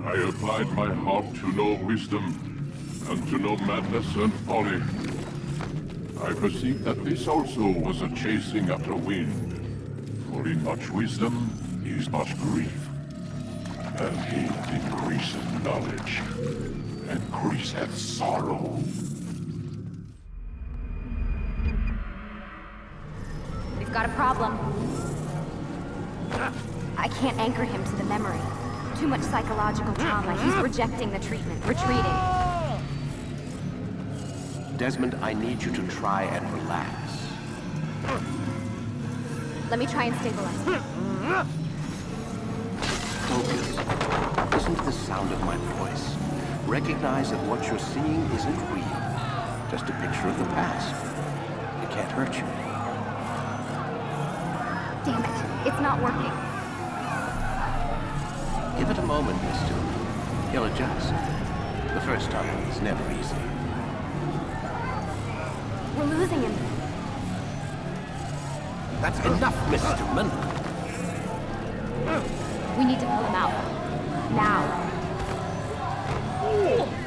I applied my heart to know wisdom, and to know madness and folly. I perceived that this also was a chasing after wind. For in much wisdom is much grief, and hate increaseth knowledge, increaseth sorrow. We've got a problem. I can't anchor him to the memory. Too much psychological trauma. He's rejecting the treatment, retreating. Desmond, I need you to try and relax. Let me try and stabilize. Focus. Listen to the sound of my voice. Recognize that what you're seeing isn't real. Just a picture of the past. It can't hurt you. Damn it, it's not working. Give it a moment, mister. He'll adjust. The first time is never easy. We're losing him. That's enough, Mr. Man. We need to pull him out. Now.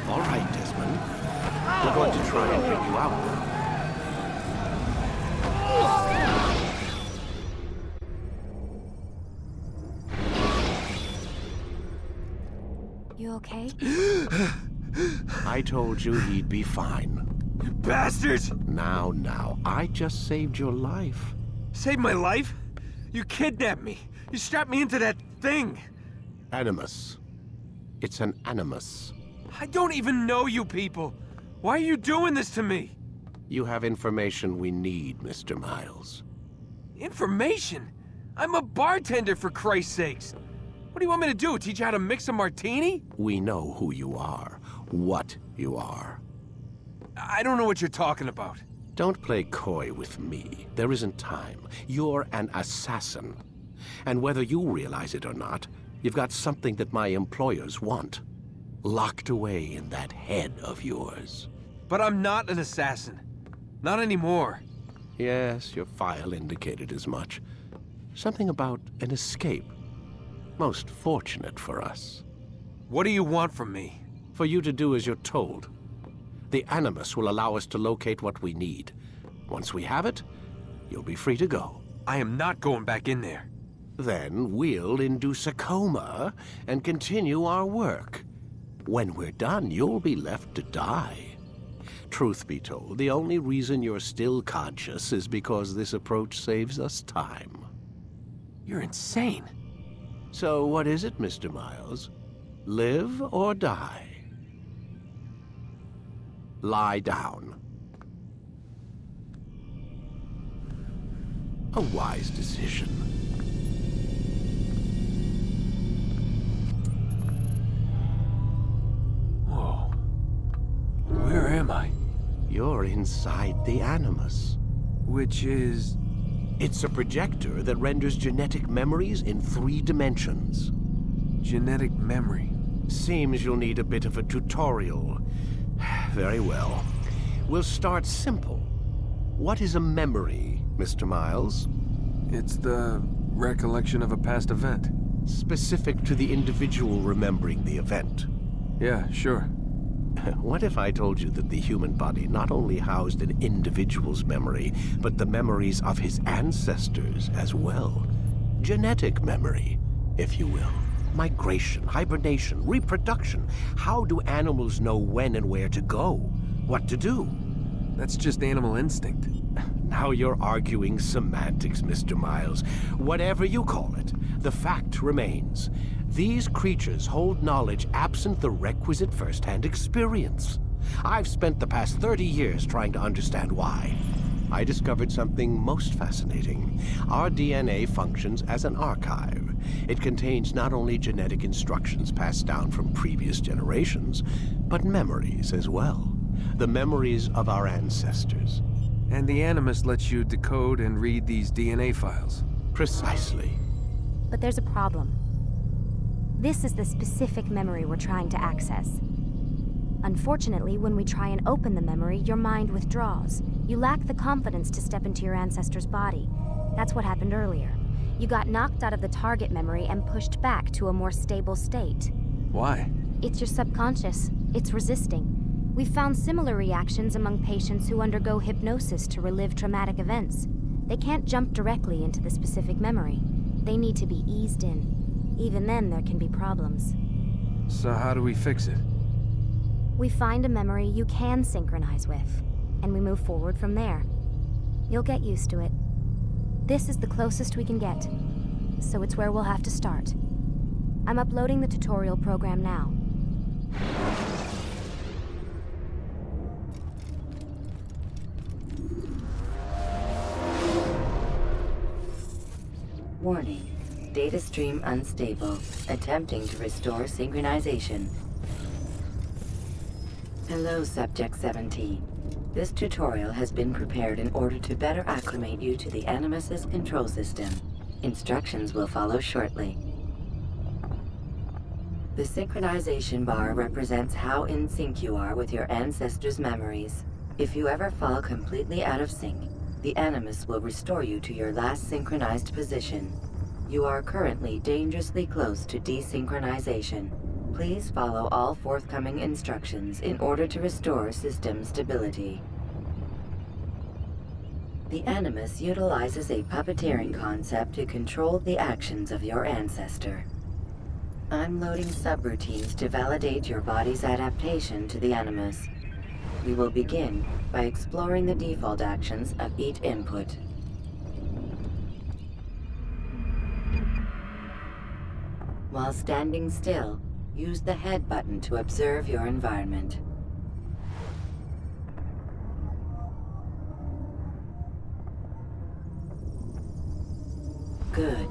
All right, Desmond. We're going to try and bring you out. You okay? I told you he'd be fine. You bastards! Now, I just saved your life. Saved my life? You kidnapped me. You strapped me into that thing. Animus. It's an animus. I don't even know you people. Why are you doing this to me? You have information we need, Mr. Miles. Information? I'm a bartender, for Christ's sakes. What do you want me to do? Teach you how to mix a martini? We know who you are, what you are. I don't know what you're talking about. Don't play coy with me. There isn't time. You're an assassin. And whether you realize it or not, you've got something that my employers want. Locked away in that head of yours. But I'm not an assassin. Not anymore. Yes, your file indicated as much. Something about an escape. Most fortunate for us. What do you want from me? For you to do as you're told. The Animus will allow us to locate what we need. Once we have it, you'll be free to go. I am not going back in there. Then we'll induce a coma and continue our work. When we're done, you'll be left to die. Truth be told, the only reason you're still conscious is because this approach saves us time. You're insane. So what is it, Mr. Miles? Live or die? Lie down. A wise decision. Whoa. Where am I? You're inside the Animus. Which is... It's a projector that renders genetic memories in 3 dimensions. genetic memory. Seems you'll need a bit of a tutorial. Very well. We'll start simple. What is a memory, Mr. Miles? It's the recollection of a past event. Specific to the individual remembering the event. Yeah, sure. What if I told you that the human body not only housed an individual's memory, but the memories of his ancestors as well? Genetic memory, if you will. Migration, hibernation, reproduction. How do animals know when and where to go? What to do? That's just animal instinct. Now you're arguing semantics, Mr. Miles. Whatever you call it, the fact remains. These creatures hold knowledge absent the requisite first-hand experience. I've spent the past 30 years trying to understand why. I discovered something most fascinating. Our DNA functions as an archive. It contains not only genetic instructions passed down from previous generations, but memories as well. The memories of our ancestors. And the Animus lets you decode and read these DNA files. Precisely. But there's a problem. This is the specific memory we're trying to access. Unfortunately, when we try and open the memory, your mind withdraws. You lack the confidence to step into your ancestor's body. That's what happened earlier. You got knocked out of the target memory and pushed back to a more stable state. Why? It's your subconscious. It's resisting. We've found similar reactions among patients who undergo hypnosis to relive traumatic events. They can't jump directly into the specific memory. They need to be eased in. Even then, there can be problems. So how do we fix it? We find a memory you can synchronize with, and we move forward from there. You'll get used to it. This is the closest we can get, so it's where we'll have to start. I'm uploading the tutorial program now. Warning. Data stream unstable. Attempting to restore synchronization. Hello, Subject 17. This tutorial has been prepared in order to better acclimate you to the Animus's control system. Instructions will follow shortly. The synchronization bar represents how in sync you are with your ancestors' memories. If you ever fall completely out of sync, the Animus will restore you to your last synchronized position. You are currently dangerously close to desynchronization. Please follow all forthcoming instructions in order to restore system stability. The Animus utilizes a puppeteering concept to control the actions of your ancestor. I'm loading subroutines to validate your body's adaptation to the Animus. We will begin by exploring the default actions of each input. While standing still, use the head button to observe your environment. Good.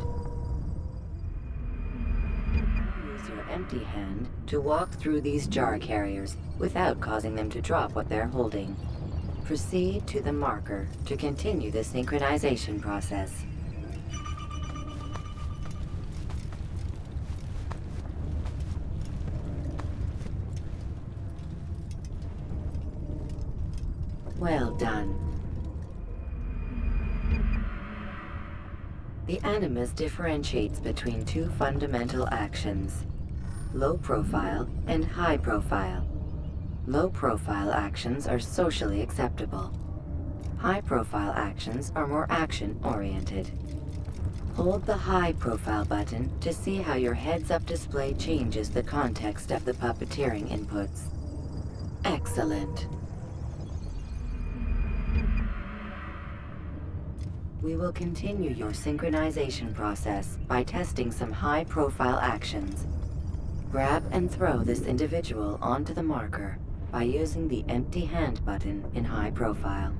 Use your empty hand to walk through these jar carriers without causing them to drop what they're holding. Proceed to the marker to continue the synchronization process. Well done. The Animus differentiates between two fundamental actions: low profile and high profile. Low profile actions are socially acceptable. High profile actions are more action-oriented. Hold the high profile button to see how your heads-up display changes the context of the puppeteering inputs. Excellent. We will continue your synchronization process by testing some high-profile actions. Grab and throw this individual onto the marker by using the empty hand button in high profile.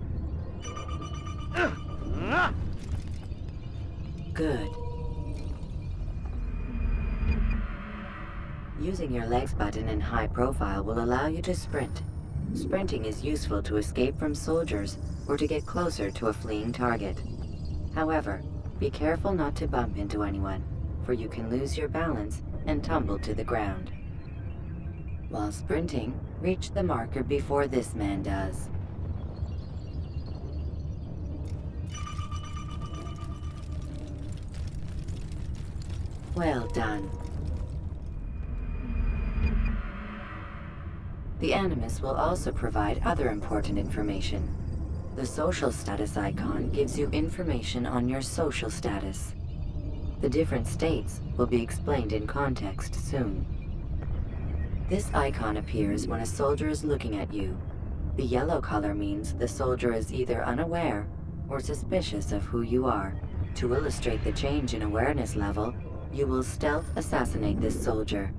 Good. Using your legs button in high profile will allow you to sprint. Sprinting is useful to escape from soldiers or to get closer to a fleeing target. However, be careful not to bump into anyone, for you can lose your balance and tumble to the ground. While sprinting, reach the marker before this man does. Well done. The Animus will also provide other important information. The social status icon gives you information on your social status. The different states will be explained in context soon. This icon appears when a soldier is looking at you. The yellow color means the soldier is either unaware or suspicious of who you are. To illustrate the change in awareness level, you will stealth assassinate this soldier.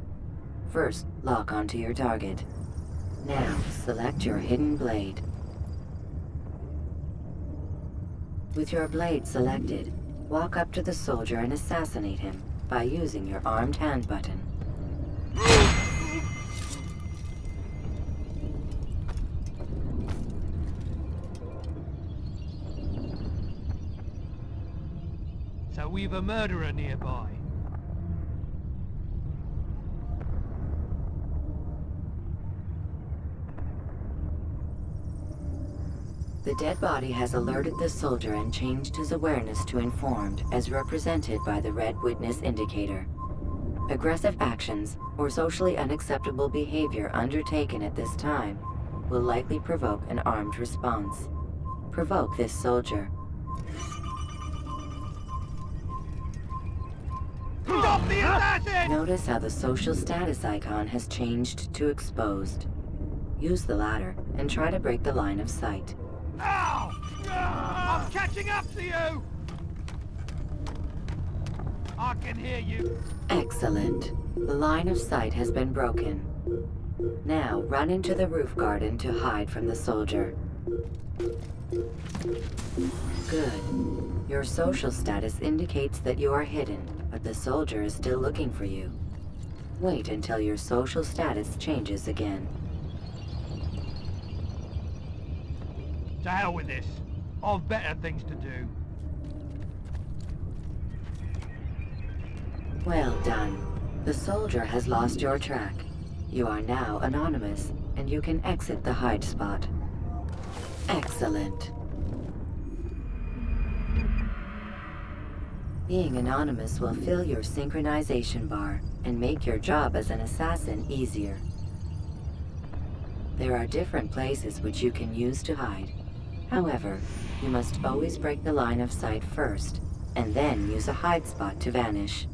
First, lock onto your target. Now, select your hidden blade. With your blade selected, walk up to the soldier and assassinate him by using your armed hand button. So we've a murderer nearby. The dead body has alerted the soldier and changed his awareness to informed, as represented by the red witness indicator. Aggressive actions or socially unacceptable behavior undertaken at this time will likely provoke an armed response. Provoke this soldier. Stop the assassin! Notice how the social status icon has changed to exposed. Use the ladder and try to break the line of sight. Ow! I'm catching up to you! I can hear you. Excellent. The line of sight has been broken. Now run into the roof garden to hide from the soldier. Good. Your social status indicates that you are hidden, but the soldier is still looking for you. Wait until your social status changes again. To hell with this. I've better things to do. Well done. The soldier has lost your track. You are now anonymous, and you can exit the hide spot. Excellent. Being anonymous will fill your synchronization bar and make your job as an assassin easier. There are different places which you can use to hide. However, you must always break the line of sight first, and then use a hide spot to vanish.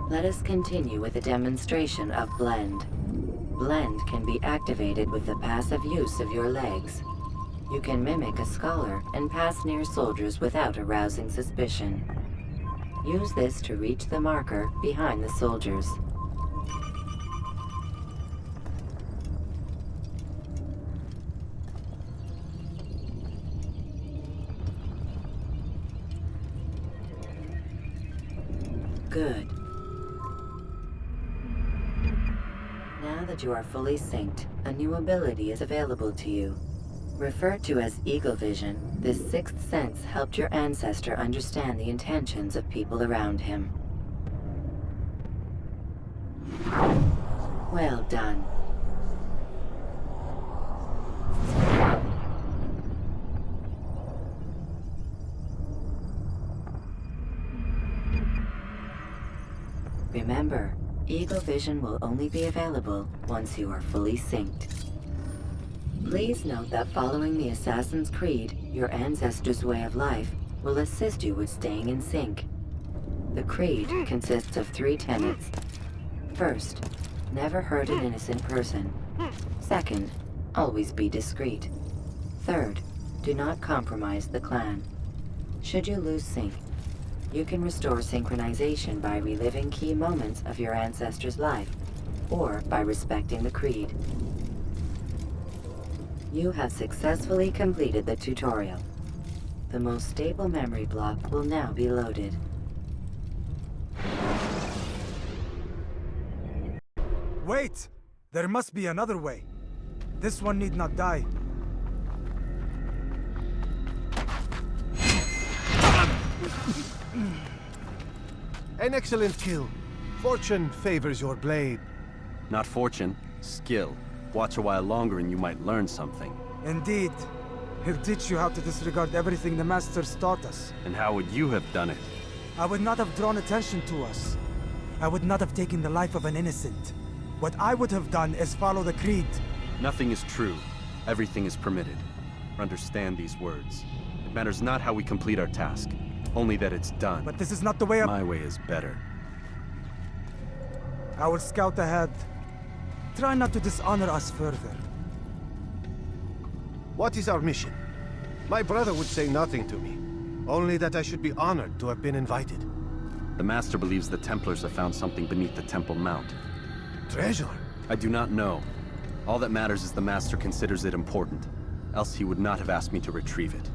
Let us continue with a demonstration of Blend. Blend can be activated with the passive use of your legs. You can mimic a scholar and pass near soldiers without arousing suspicion. Use this to reach the marker behind the soldiers. Good. Now that you are fully synced, a new ability is available to you. Referred to as Eagle Vision, this sixth sense helped your ancestor understand the intentions of people around him. Well done. Remember, Eagle Vision will only be available once you are fully synced. Please note that following the Assassin's Creed, your ancestors' way of life, will assist you with staying in sync. The Creed consists of 3 tenets. First, never hurt an innocent person. Second, always be discreet. Third, do not compromise the clan. Should you lose sync, you can restore synchronization by reliving key moments of your ancestor's life, or by respecting the Creed. You have successfully completed the tutorial. The most stable memory block will now be loaded. Wait! There must be another way. This one need not die. An excellent kill. Fortune favors your blade. Not fortune, skill. Watch a while longer and you might learn something. Indeed. He'll teach you how to disregard everything the Masters taught us. And how would you have done it? I would not have drawn attention to us. I would not have taken the life of an innocent. What I would have done is follow the Creed. Nothing is true. Everything is permitted. Understand these words. It matters not how we complete our task, only that it's done. But this is not the way My way is better. I will scout ahead. Try not to dishonor us further. What is our mission? My brother would say nothing to me. Only that I should be honored to have been invited. The Master believes the Templars have found something beneath the Temple Mount. Treasure? I do not know. All that matters is the Master considers it important. Else he would not have asked me to retrieve it.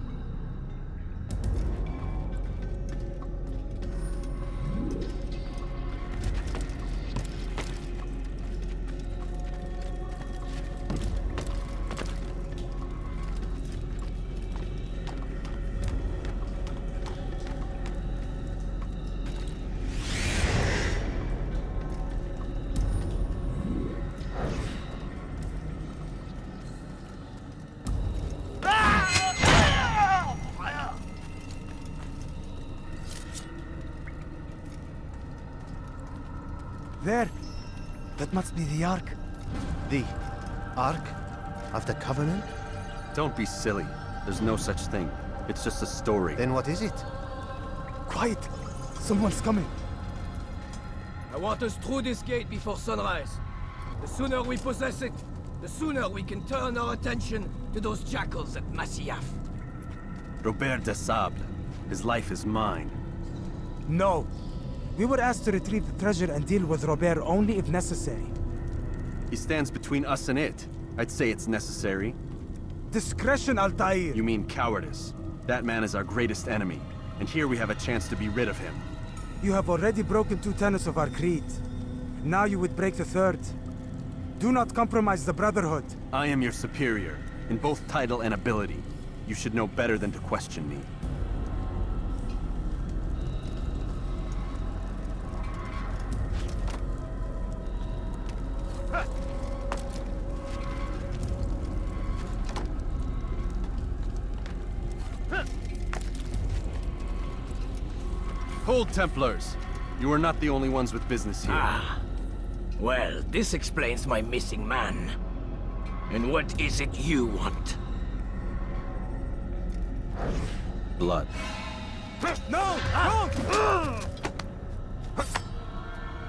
There. That must be the Ark. The Ark of the Covenant? Don't be silly. There's no such thing. It's just a story. Then what is it? Quiet! Someone's coming. I want us through this gate before sunrise. The sooner we possess it, the sooner we can turn our attention to those jackals at Masyaf. Robert de Sable. His life is mine. No. We were asked to retrieve the treasure and deal with Robert only if necessary. He stands between us and it. I'd say it's necessary. Discretion, Altair! You mean cowardice. That man is our greatest enemy, and here we have a chance to be rid of him. You have already broken 2 tenets of our creed. Now you would break the 3rd. Do not compromise the Brotherhood. I am your superior, in both title and ability. You should know better than to question me. Hold, Templars! You are not the only ones with business here. Ah. Well, this explains my missing man. And what is it you want? Blood. No! No!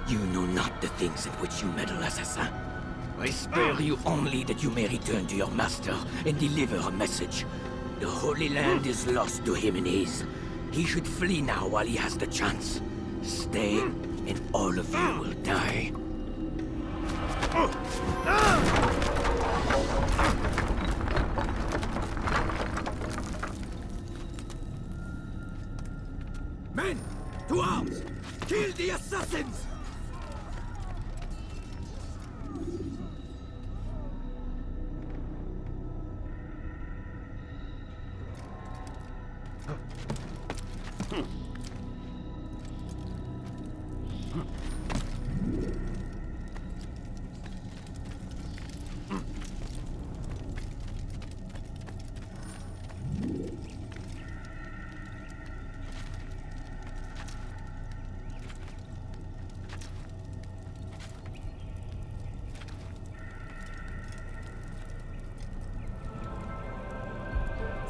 You know not the things in which you meddle, assassin. I spare you only that you may return to your master and deliver a message. The Holy Land is lost to him and his. He should flee now while he has the chance. Stay, and all of you will die. Men, to arms! Kill the assassins!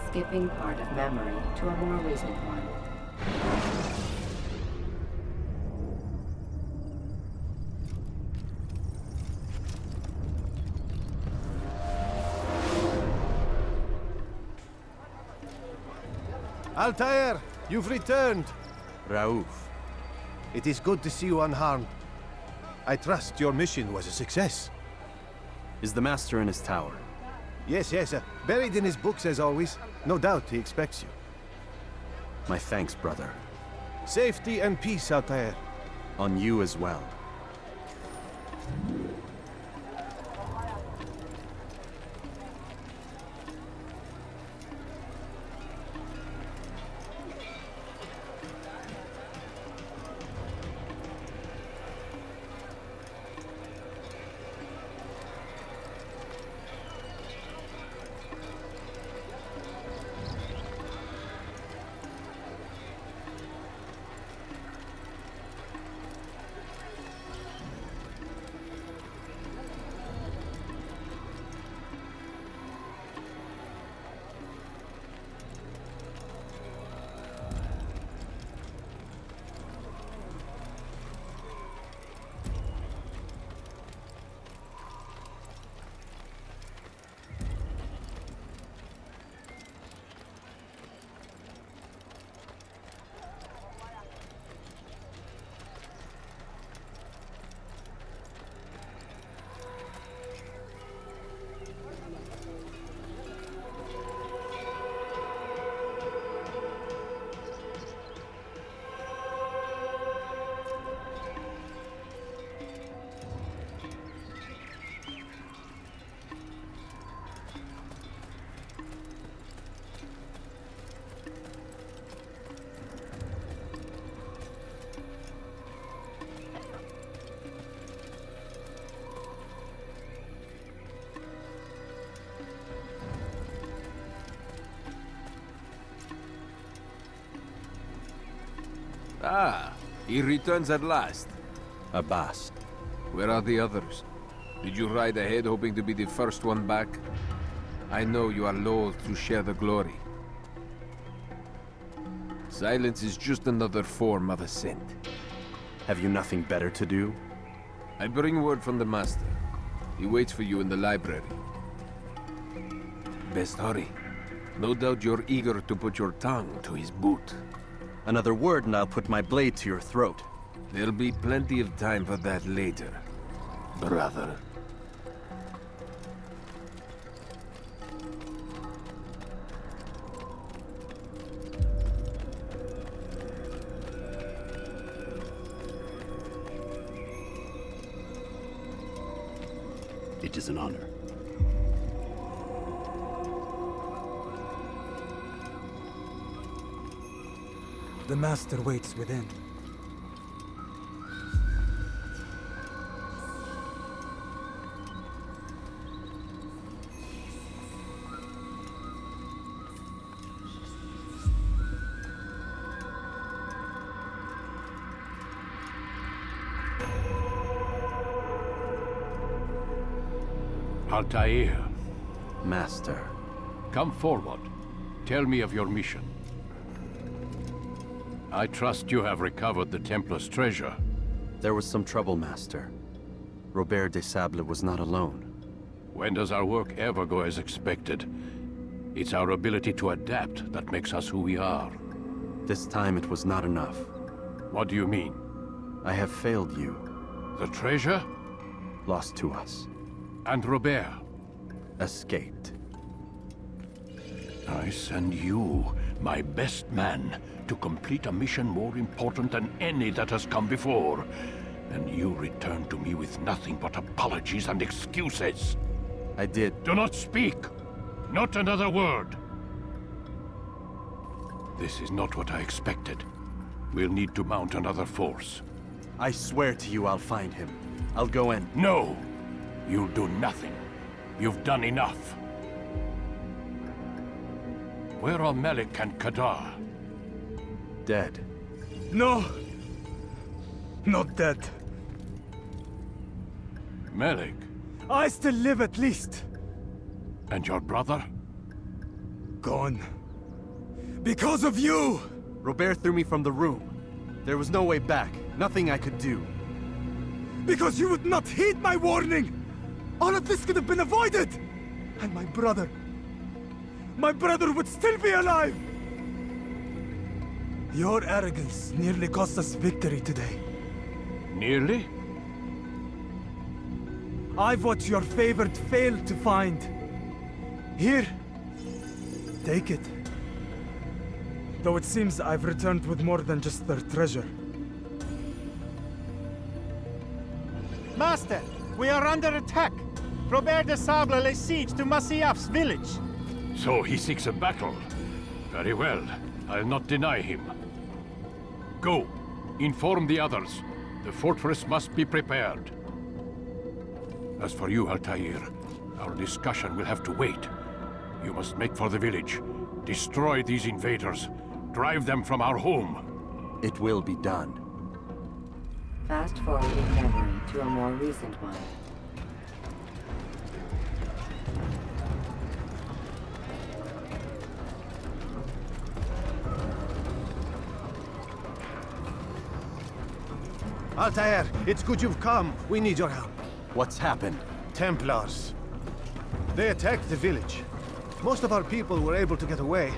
Skipping part of memory to a more recent one. Altair, you've returned. Raouf. It is good to see you unharmed. I trust your mission was a success. Is the Master in his tower? Yes, buried in his books as always. No doubt he expects you. My thanks, brother. Safety and peace, Altair. On you as well. Ah, he returns at last. Abast. Where are the others? Did you ride ahead hoping to be the first one back? I know you are loath to share the glory. Silence is just another form of assent. Have you nothing better to do? I bring word from the Master. He waits for you in the library. Best hurry. No doubt you're eager to put your tongue to his boot. Another word and I'll put my blade to your throat. There'll be plenty of time for that later, brother. It is an honor. The Master waits within. Altair, Master. come forward. Tell me of your mission. I trust you have recovered the Templar's treasure. There was some trouble, Master. Robert de Sable was not alone. When does our work ever go as expected? It's our ability to adapt that makes us who we are. This time it was not enough. What do you mean? I have failed you. The treasure? Lost to us. And Robert? Escaped. I send you, my best man, to complete a mission more important than any that has come before. And you return to me with nothing but apologies and excuses. I did. Do not speak! Not another word! This is not what I expected. We'll need to mount another force. I swear to you I'll find him. I'll go in. No! You'll do nothing. You've done enough. Where are Melik and Kadar? Dead. No! Not dead. Melik? I still live at least. And your brother? Gone. Because of you! Robert threw me from the room. There was no way back. Nothing I could do. Because you would not heed my warning! All of this could have been avoided! And my brother would still be alive! Your arrogance nearly cost us victory today. Nearly? I've what your favored failed to find. Here, take it. Though it seems I've returned with more than just their treasure. Master, we are under attack. Robert de Sable lays siege to Masyaf's village. So he seeks a battle. Very well. I'll not deny him. Go. Inform the others. The fortress must be prepared. As for you, Altair, our discussion will have to wait. You must make for the village. Destroy these invaders. Drive them from our home. It will be done. Fast forwarding memory to a more recent one. Altair, it's good you've come. We need your help. What's happened? Templars. They attacked the village. Most of our people were able to get away.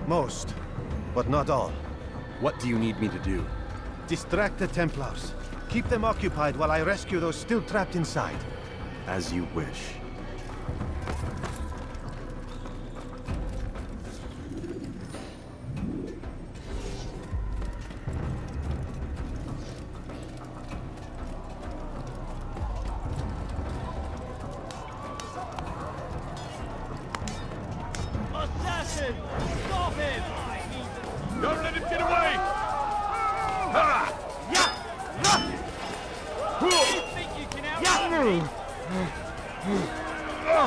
Most, but not all. What do you need me to do? Distract the Templars. Keep them occupied while I rescue those still trapped inside. As you wish. Assassin! Stop him! Don't let him get away! Ha! You think you can outrun me?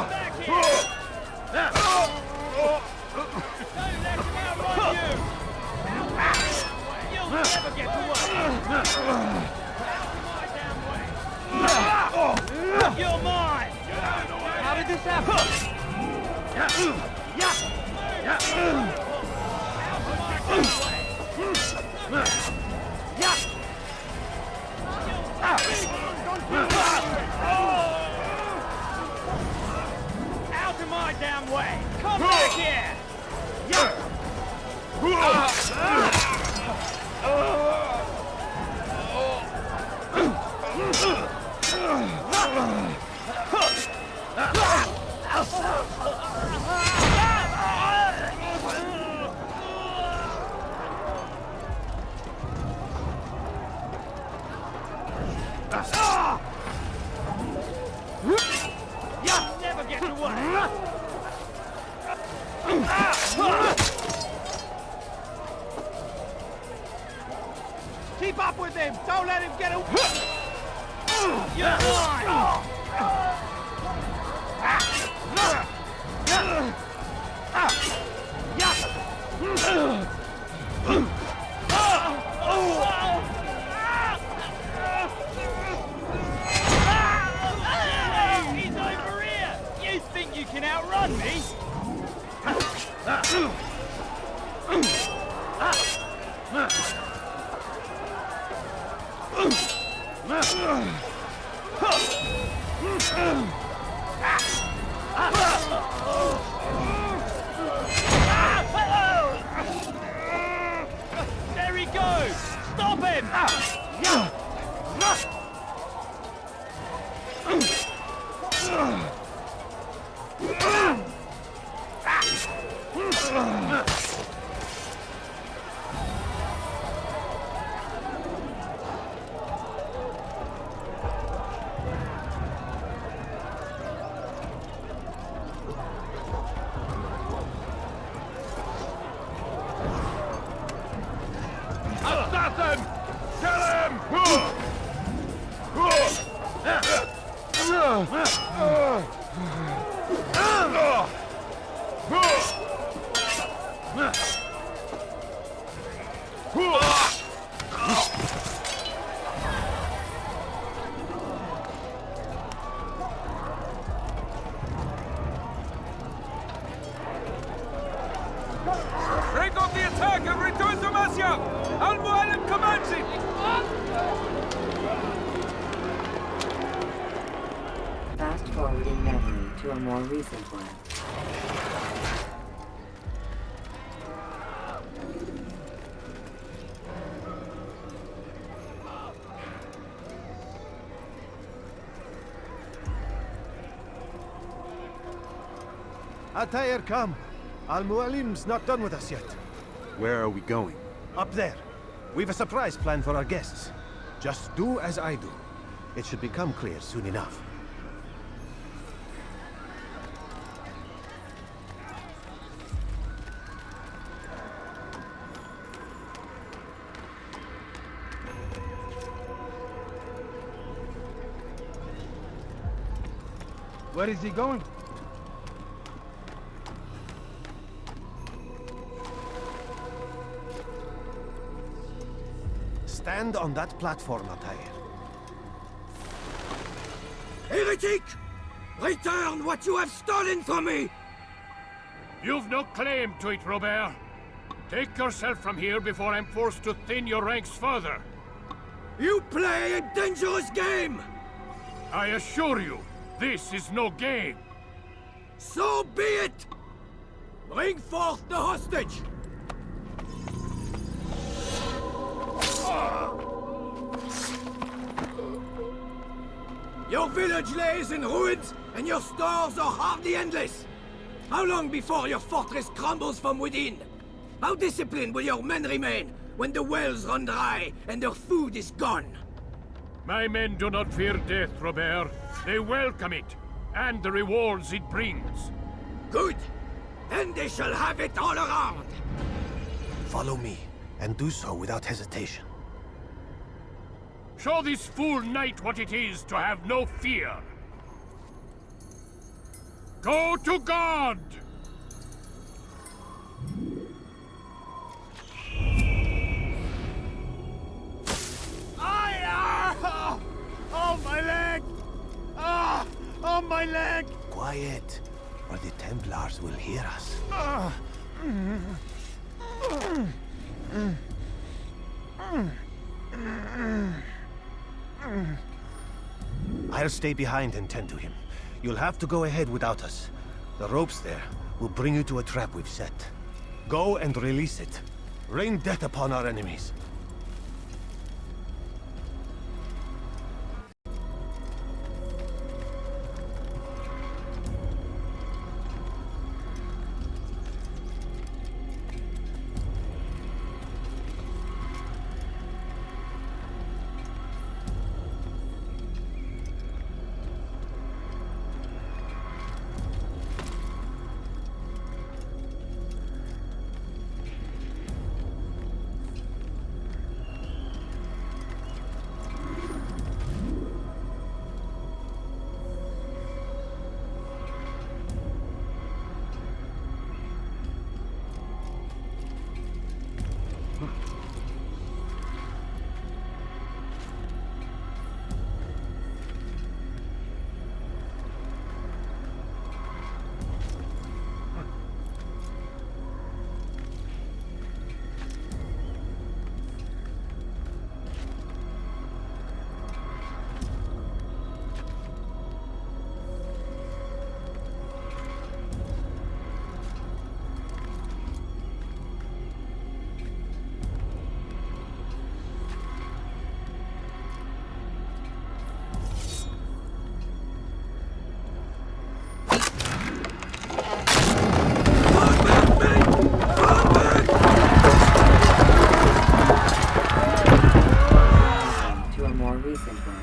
Back here! Don't let him outrun you! You'll never get away! Out of my damn way! You're mine! How did this happen? Out of my damn way! Come back here! Never get away! Keep up with him! Don't let him get away! You're mine! He's over here! You think you can outrun me? There he goes! Stop him! Assassin! Kill him! Break off the attack and return to Masya! Al-Mualim commands it! Fast-forwarding memory to a more recent one. Altair, come. Al-Mualim's not done with us yet. Where are we going? Up there. We've a surprise plan for our guests. Just do as I do. It should become clear soon enough. Where is he going? Stand on that platform, Altair. Heretic! Return what you have stolen from me! You've no claim to it, Robert. Take yourself from here before I'm forced to thin your ranks further. You play a dangerous game! I assure you, this is no game. So be it! Bring forth the hostage! Your village lays in ruins, and your stores are hardly endless. How long before your fortress crumbles from within? How disciplined will your men remain when the wells run dry and their food is gone? My men do not fear death, Robert. They welcome it, and the rewards it brings. Good. Then they shall have it all around. Follow me, and do so without hesitation. Show this fool knight what it is to have no fear. Go to God! Oh, my leg! Ah! my leg! Quiet, or the Templars will hear us. I'll stay behind and tend to him. You'll have to go ahead without us. The ropes there will bring you to a trap we've set. Go and release it. Rain death upon our enemies.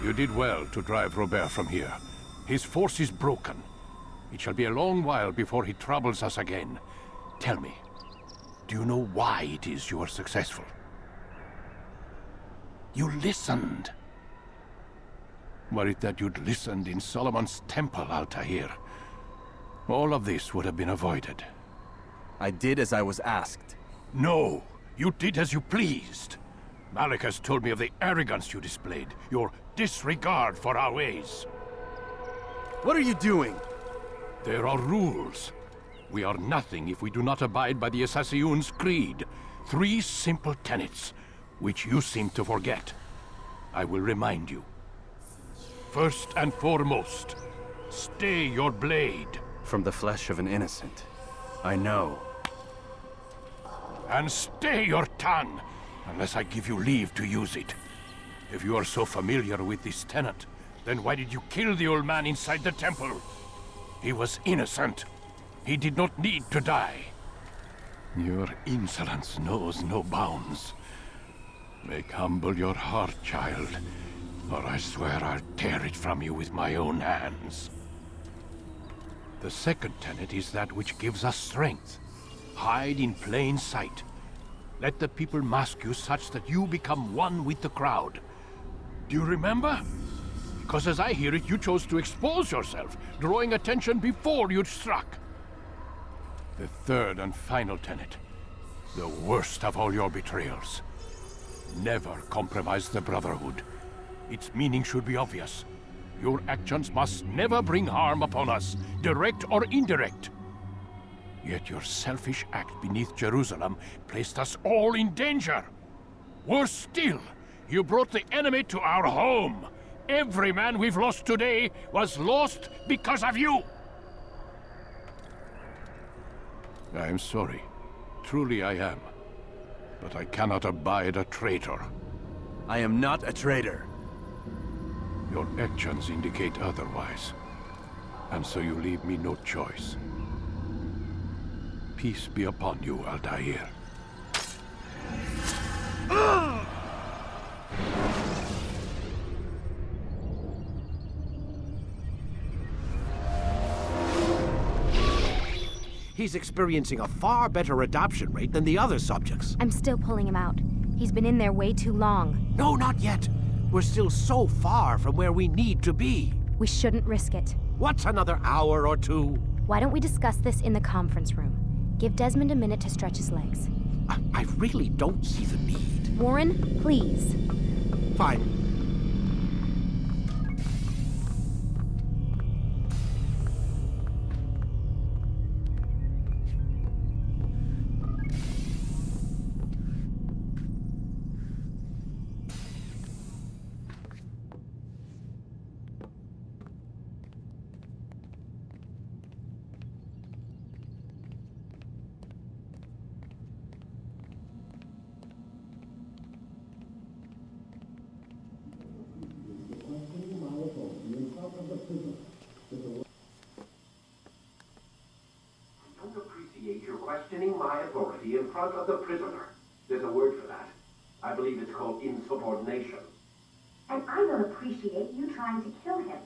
You did well to drive Robert from here. His force is broken. It shall be a long while before he troubles us again. Tell me, do you know why it is you are successful? You listened. Were it that you'd listened in Solomon's temple, Altair, all of this would have been avoided. I did as I was asked. No, you did as you pleased. Malik has told me of the arrogance you displayed, your disregard for our ways. What are you doing? There are rules. We are nothing if we do not abide by the Assassin's creed. 3 simple tenets, which you seem to forget. I will remind you. First and foremost, stay your blade. From the flesh of an innocent. I know. And stay your tongue, unless I give you leave to use it. If you are so familiar with this tenet, then why did you kill the old man inside the temple? He was innocent. He did not need to die. Your insolence knows no bounds. Make humble your heart, child, or I swear I'll tear it from you with my own hands. The second tenet is that which gives us strength. Hide in plain sight. Let the people mask you such that you become one with the crowd. Do you remember? Because as I hear it, you chose to expose yourself, drawing attention before you'd struck. The third and final tenet, the worst of all your betrayals. Never compromise the Brotherhood. Its meaning should be obvious. Your actions must never bring harm upon us, direct or indirect. Yet your selfish act beneath Jerusalem placed us all in danger. Worse still, you brought the enemy to our home. Every man we've lost today was lost because of you. I am sorry. Truly I am. But I cannot abide a traitor. I am not a traitor. Your actions indicate otherwise. And so you leave me no choice. Peace be upon you, Altair. He's experiencing a far better adoption rate than the other subjects. I'm still pulling him out. He's been in there way too long. No, not yet. We're still so far from where we need to be. We shouldn't risk it. What's another hour or two? Why don't we discuss this in the conference room? Give Desmond a minute to stretch his legs. I really don't see the need. Warren, please. Fine. don't appreciate your questioning my authority in front of the prisoner. There's a word for that. I believe it's called insubordination. And I don't appreciate you trying to kill him.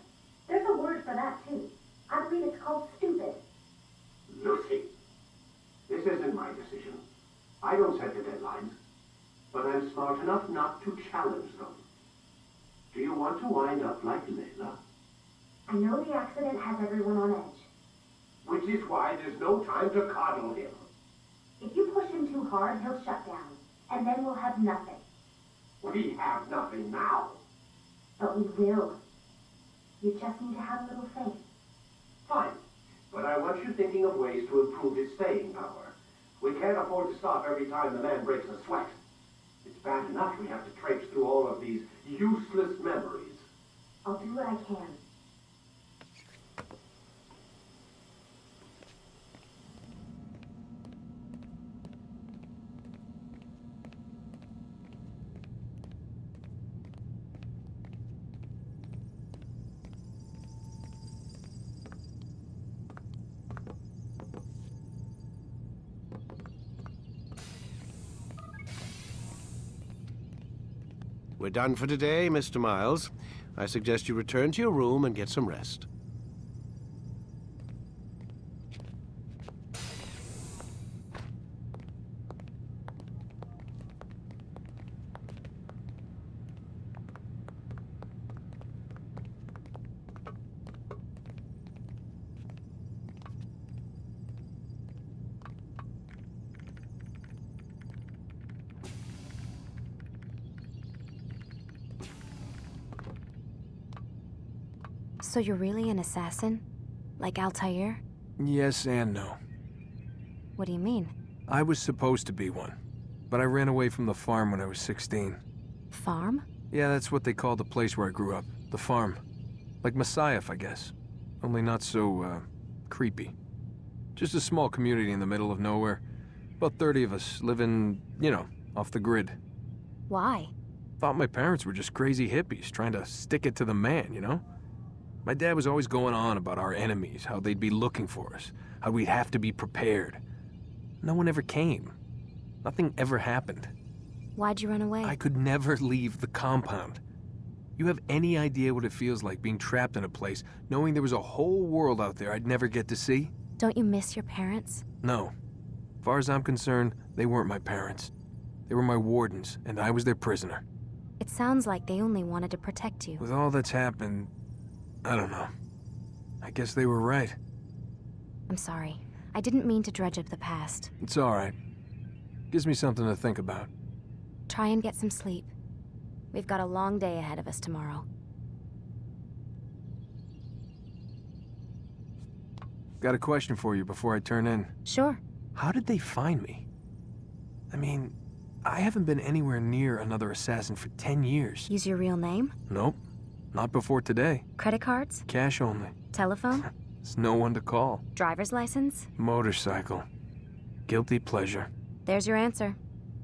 There's a word for that, too. I believe it's called stupid. Lucy, this isn't my decision. I don't set the deadlines. But I'm smart enough not to challenge them. Do you want to wind up like Layla? I know the accident has everyone on edge. Which is why there's no time to coddle him. If you push him too hard, he'll shut down. And then we'll have nothing. We have nothing now. But we will. You just need to have a little faith. Fine. But I want you thinking of ways to improve his staying power. We can't afford to stop every time the man breaks a sweat. It's bad enough we have to traipse through all of these useless memories. I'll do what I can. We're done for today, Mr. Miles. I suggest you return to your room and get some rest. So you're really an assassin? Like Altair? Yes and no. What do you mean? I was supposed to be one, but I ran away from the farm when I was 16. Farm? Yeah, that's what they called the place where I grew up. The farm. Like Messiah, I guess. Only not so, creepy. Just a small community in the middle of nowhere. About 30 of us living, you know, off the grid. Why? Thought my parents were just crazy hippies trying to stick it to the man, you know? My dad was always going on about our enemies, how they'd be looking for us, how we'd have to be prepared. No one ever came. Nothing ever happened. Why'd you run away? I could never leave the compound. You have any idea what it feels like being trapped in a place, knowing there was a whole world out there I'd never get to see? Don't you miss your parents? No. As far as I'm concerned, they weren't my parents. They were my wardens, and I was their prisoner. It sounds like they only wanted to protect you. With all that's happened, I don't know. I guess they were right. I'm sorry. I didn't mean to dredge up the past. It's all right. Gives me something to think about. Try and get some sleep. We've got a long day ahead of us tomorrow. Got a question for you before I turn in. Sure. How did they find me? I mean, I haven't been anywhere near another assassin for 10 years. Use your real name? Nope. Not before today. Credit cards? Cash only. Telephone? There's no one to call. Driver's license? Motorcycle. Guilty pleasure. There's your answer.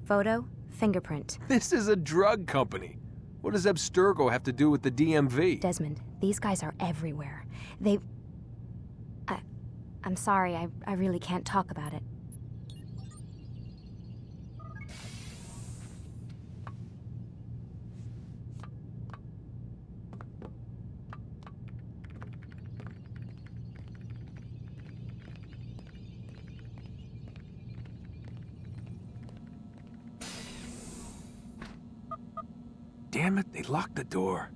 Photo, fingerprint. This is a drug company. What does Abstergo have to do with the DMV? Desmond, these guys are everywhere. They've... I'm sorry, I really can't talk about it. Damn it, they locked the door.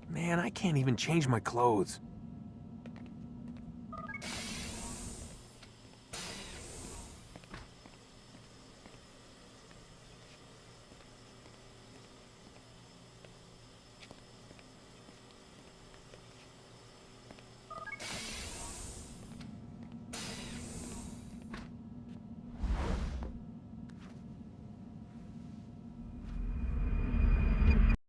Man, I can't even change my clothes.